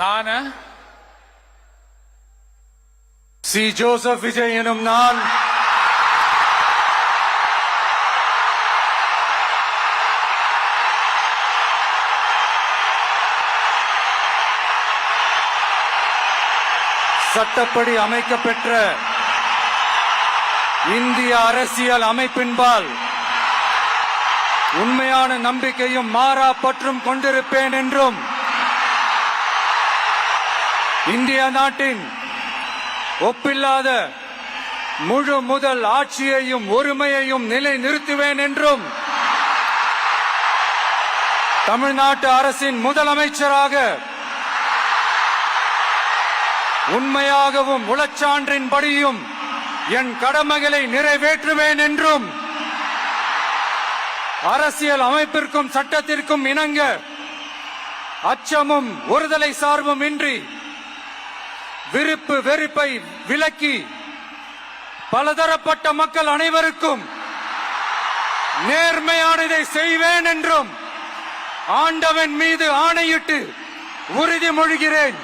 நான் C Joseph Vijay எனும் நான் சட்டப்படி அமைக்கப்பெற்ற இந்திய அரசியல் அமைப்பின்பால் உண்மையான நம்பிக்கையும் மாறா பற்றும் கொண்டிருப்பேன் என்றும் இந்திய நாட்டின் ஒப்பில்லாத முழு முதல் ஆட்சியையும் ஒருமையையும் நிலை நிறுத்துவேன் என்றும் தமிழ்நாட்டு அரசின் முதலமைச்சராக உண்மையாகவும் உளச்சான்றின்படியும் என் கடமைகளை நிறைவேற்றுவேன் என்றும் அரசியல் அமைப்பிற்கும் சட்டத்திற்கும் இணங்க அச்சமும் ஒருதலை சார்பும் இன்றி விருப்பு வெறுப்பை விலக்கி பலதரப்பட்ட மக்கள் அனைவருக்கும் நேர்மையானதை செய்வேன் என்றும் ஆண்டவன் மீது ஆணையிட்டு உறுதிமொழிகிறேன்.